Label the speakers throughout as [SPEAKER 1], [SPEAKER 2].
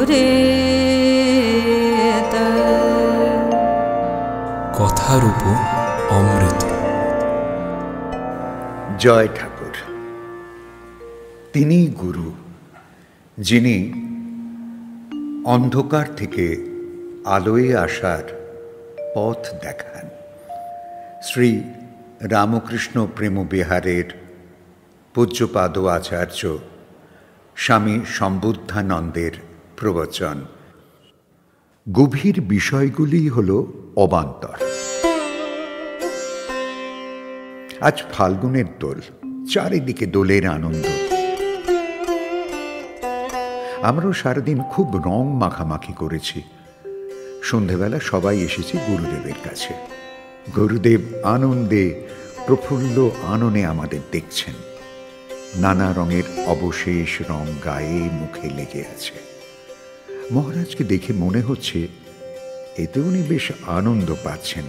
[SPEAKER 1] স্ফুরেত।
[SPEAKER 2] কথার উপর অমৃত।
[SPEAKER 3] জয় ঠাকুর। তিনি গুরু, যিনি অন্ধকার থেকে আলোয় আসার পথ দেখান। শ্রী রামকৃষ্ণ প্রেমবিহারের পূজ্যপাদ আচার্য স্বামী সম্বুদ্ধানন্দের প্রবচন। গভীর বিষয়গুলি হল অবান্তর। আজ ফাল্গুনের দোল, চারিদিকে দোলের আনন্দ। আমরাও সারাদিন খুব রং মাখামাখি করেছি। সন্ধেবেলা সবাই এসেছি গুরুদেবের কাছে। গুরুদেব আনন্দে প্রফুল্ল আননে আমাদের দেখছেন। নানা রঙের অবশেষ রং গায়ে মুখে লেগে আছে। মহারাজকে দেখে মনে হচ্ছে এতে উনি বেশ আনন্দ পাচ্ছেন।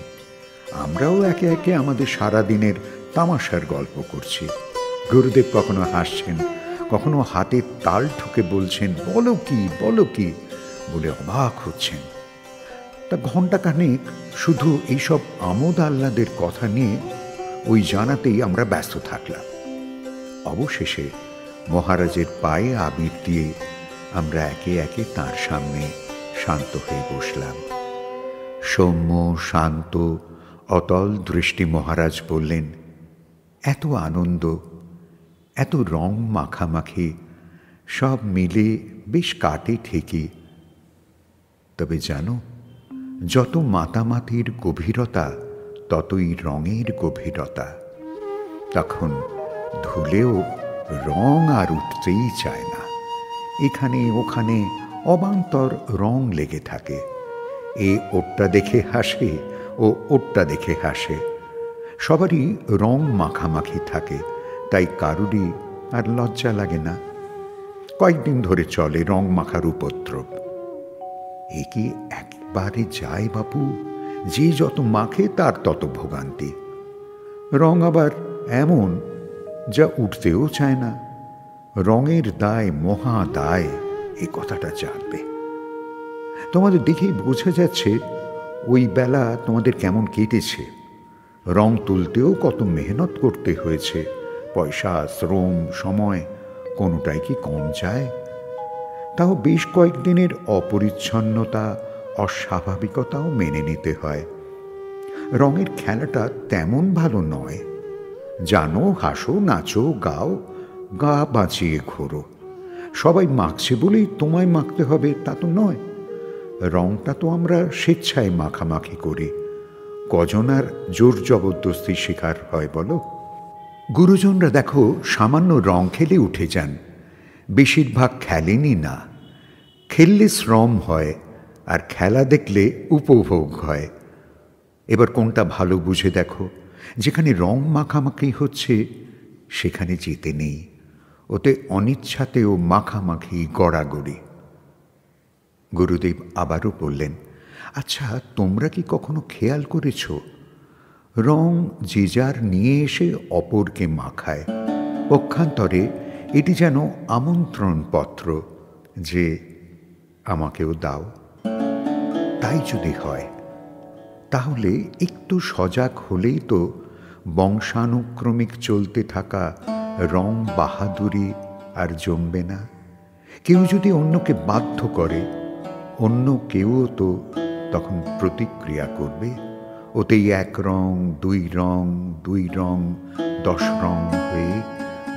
[SPEAKER 3] আমরাও একে একে আমাদের সারাদিনের তামাশার গল্প করছি। গুরুদেব কখনো হাসছেন, কখনো হাতে তাল ঠুকে বলছেন বলো কি বলো কি বলে অবাক হচ্ছেন। তা ঘণ্টাখানেক শুধু এইসব আমোদ আহ্লাদের কথা নিয়ে ওই জানাতেই আমরা ব্যস্ত থাকলাম। অবশেষে মহারাজের পায়ে আবির দিয়ে আমরা একে একে তাঁর সামনে শান্ত হয়ে বসলাম। সৌম্য শান্ত অতল দৃষ্টি মহারাজ বললেন, এত আনন্দ, এত রং মাখামাখি সব মিলে বেশ কাটে ঠিকই, তবে জানো, যত মাতামাতির গভীরতা ততই রঙের গভীরতা। তখন ধুলেও রং আর উঠতেই চায় না। এখানে ওখানে অবান্তর রং লেগে থাকে। এ ওরটা দেখে হাসে, ও ওরটা দেখে হাসে। সবারই রং মাখামাখি থাকে, তাই কারুরই আর লজ্জা লাগে না। কয়েকদিন ধরে চলে রং মাখার উপদ্রব। এ কি একবারে যায় বাপু? যে যত মাখে তার তত ভোগান্তি। রং আবার এমন যা উঠতেও চায় না। রঙের দায় মহা দায়, এ কথাটা জানবে। তোমাদের দেখেই বোঝা যাচ্ছে ওই বেলা তোমাদের কেমন কেটেছে। রং তুলতেও কত মেহনত করতে হয়েছে। পয়সা, শ্রম, সময় কোনোটাই কি কম যায়? তাও বেশ কয়েকদিনের অপরিচ্ছন্নতা, অস্বাভাবিকতাও মেনে নিতে হয়। রঙের খেলাটা তেমন ভালো নয়। জানো, হাসো, নাচো, গাও, গা বাঁচিয়ে ঘোরো। সবাই মাখছে বলেই তোমায় মাখতে হবে তা তো নয়। রংটা তো আমরা স্বেচ্ছায় মাখামাখি করি। কজন আর জোর জবরদস্তি শিকার হয় বলো? গুরুজনরা দেখো সামান্য রং খেলে উঠে যান। বেশিরভাগ খেলেনই না। খেললে শ্রম হয়, আর খেলা দেখলে উপভোগ হয়। এবার কোনটা ভালো বুঝে দেখো। যেখানে রং মাখামাখি হচ্ছে সেখানে যেতে নেই। ওতে অনিচ্ছাতেও মাখামাখি, গড়াগড়ি। গুরুদেব আবারও বললেন, আচ্ছা, তোমরা কি কখনো খেয়াল করেছ রং যে যার নিয়ে এসে অপরকে মাখায়? পক্ষান্তরে এটি যেন আমন্ত্রণ পত্র যে আমাকেও দাও। তাই যদি হয় তাহলে একটু সজাগ হলেই তো বংশানুক্রমিক চলতে থাকা রং বাহাদুরি আর জমবে না। কেউ যদি অন্যকে বাধ্য করে, অন্য কেউও তো তখন প্রতিক্রিয়া করবে। ওতেই এক রং, দুই রং, দুই রং, 10 রং হয়ে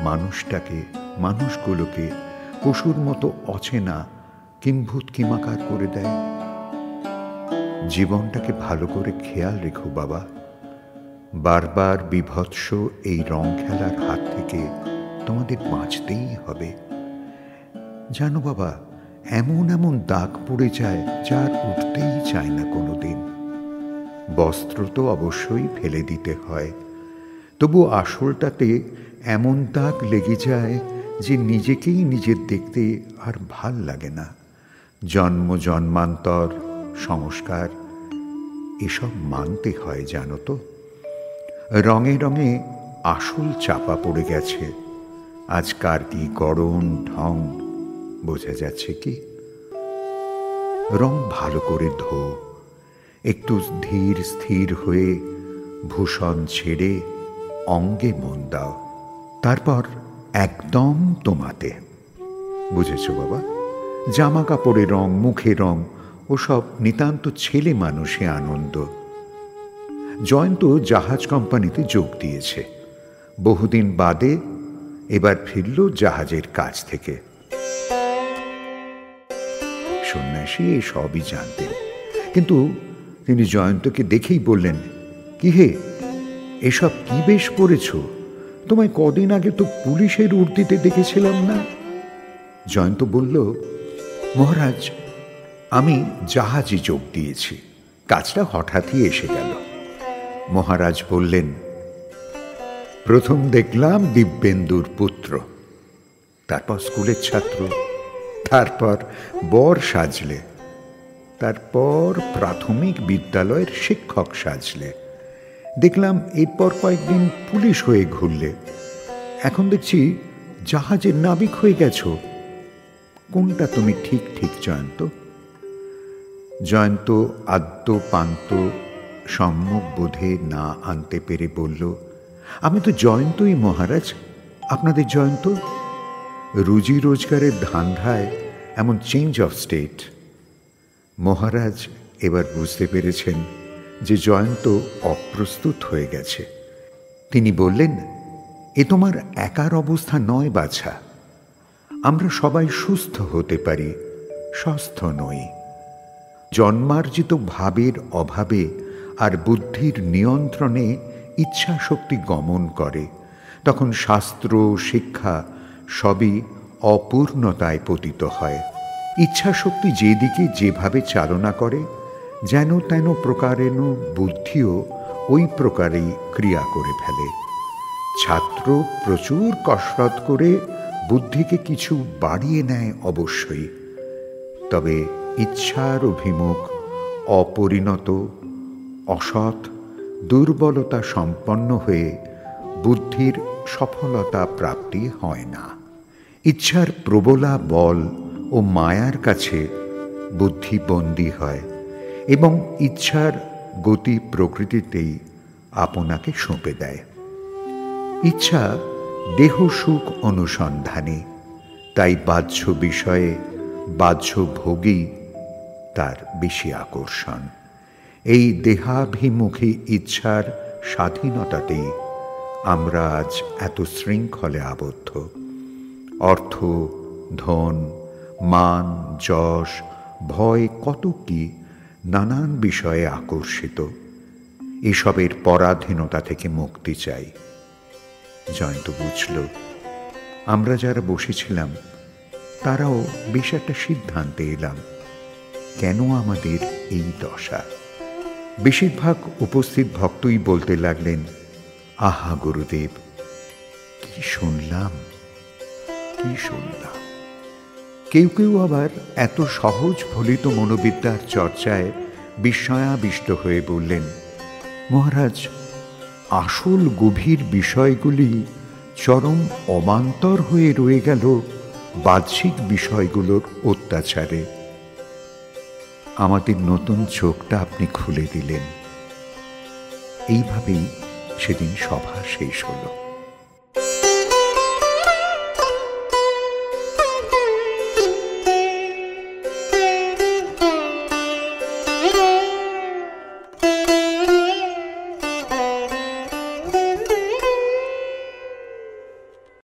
[SPEAKER 3] মানুষটাকে, মানুষগুলোকে পশুর মতো অচেনা কিম্ভূত কিমাকার করে দেয়। জীবনটাকে ভালো করে খেয়াল রেখো বাবা। বারবার বিভৎস এই রং খেলার হাত থেকে তোমাদের বাঁচতেই হবে। জানো বাবা, এমন এমন দাগ পড়ে যায় যার উঠতেই চায় না কোনোদিন। বস্ত্র তো অবশ্যই ফেলে দিতে হয়, তবু আসলটাতে এমন দাগ লেগে যায় যে নিজেকেই নিজের দেখতে আর ভাল লাগে না। জন্ম জন্মান্তর, সংস্কার এসব মানতে হয় জানো তো। রঙে রঙে আসল চাপা পড়ে গেছে। আজকার কি গড়ন ঢং বোঝা যাচ্ছে কি? রং ভালো করে ধো, একটু ধীর স্থির হয়ে ভূষণ ছেড়ে অঙ্গে মন দাও, তারপর একদম তোমাতে। বুঝেছ বাবা? জামা কাপড়ে রং, মুখে রং, ওসব নিতান্ত ছেলে মানুষে আনন্দ। জয়ন্ত জাহাজ কোম্পানিতে যোগ দিয়েছে, বহুদিন বাদে এবার ফিরল জাহাজের কাজ থেকে। সন্ন্যাসী এসবই জানতেন, কিন্তু তিনি জয়ন্তকে দেখেই বললেন, কি হে, এসব কি বেশ পড়েছ? তোমায় কদিন আগে তো পুলিশের উর্দিতে দেখেছিলাম না? জয়ন্ত বলল, মহারাজ, আমি জাহাজে যোগ দিয়েছি, কাজটা হঠাৎই এসে গেল। মহারাজ বললেন, প্রথম দেখলাম দিব্যেন্দুর পুত্র, তারপর স্কুলের ছাত্র, তারপর বর সাজলে, তারপর প্রাথমিক বিদ্যালয়ের শিক্ষক সাজলে, দেখলাম এরপর কয়েকদিন পুলিশ হয়ে ঘুরলে, এখন দেখছি জাহাজের নাবিক হয়ে গেছ। কোনটা তুমি ঠিক ঠিক জয়ন্ত? জয়ন্ত আদ্য পান্ত সম্যক বোধে না আনতে পেরে বলল, আমি তো জয়ন্তই মহারাজ, আপনাদের জয়ন্ত। রুজি রোজগারের ধান্ধায় এমন চেঞ্জ অফ স্টেট। মহারাজ এবার বুঝতে পেরেছেন যে জয়ন্ত অপ্রস্তুত হয়ে গেছে। তিনি বললেন, এ তোমার একার অবস্থা নয় বাছা, আমরা সবাই সুস্থ হতে পারি, স্বস্থ নই। জন্মার্জিত ভাবের অভাবে আর বুদ্ধির নিয়ন্ত্রণে ইচ্ছা শক্তি গমন করে, তখন শাস্ত্র শিক্ষা সবই অপূর্ণতায় পতিত হয়। ইচ্ছা শক্তি যেদিকে যেভাবে চালনা করে, যেন তেন প্রকারেণ বুদ্ধিও ওই প্রকারেই ক্রিয়া করে ফেলে। ছাত্র প্রচুর কসরত করে বুদ্ধিকে কিছু বাড়িয়ে নেয় অবশ্যই, তবে ইচ্ছার অভিমুখ অপরিণত, অসৎ, দুর্বলতা সম্পন্ন হয়ে বুদ্ধির সফলতা প্রাপ্তি হয় না। ইচ্ছার প্রবলা বল ও মায়ার কাছে বুদ্ধি বন্দী হয় এবং ইচ্ছার গতি প্রকৃতিতেই আপনাকে সঁপে দেয়। ইচ্ছা দেহ সুখ অনুসন্ধানে, তাই বাহ্য বিষয়ে বাহ্য ভোগী তার বেশি আকর্ষণ। এই দেহাভিমুখী ইচ্ছার স্বাধীনতাতেই আমরা আজ এত শৃঙ্খলে আবদ্ধ। অর্থ, ধন, মান, যশ, ভয়, কত কি নানান বিষয়ে আকর্ষিত। এসবের পরাধীনতা থেকে মুক্তি চাই। জয়ন্ত বুঝল, আমরা যারা বসেছিলাম তারাও বেশ একটা সিদ্ধান্তে এলাম, কেন আমাদের এই দশা। বেশিরভাগ উপস্থিত ভক্তই বলতে লাগলেন, আহা গুরুদেব, কি শুনলাম, কি শুনলাম। কেউ কেউ আবার এত সহজ ফলিত মনোবিদ্যার চর্চায় বিস্ময়াবিষ্ট হয়ে বললেন, মহারাজ, আসল গভীর বিষয়গুলি চরম অবান্তর হয়ে রয়ে গেল বাহ্যিক বিষয়গুলোর অত্যাচারে। আমাদের নতুন চোখটা আপনি খুলে দিলেন। এইভাবেই সেদিন সভা শেষ হলো।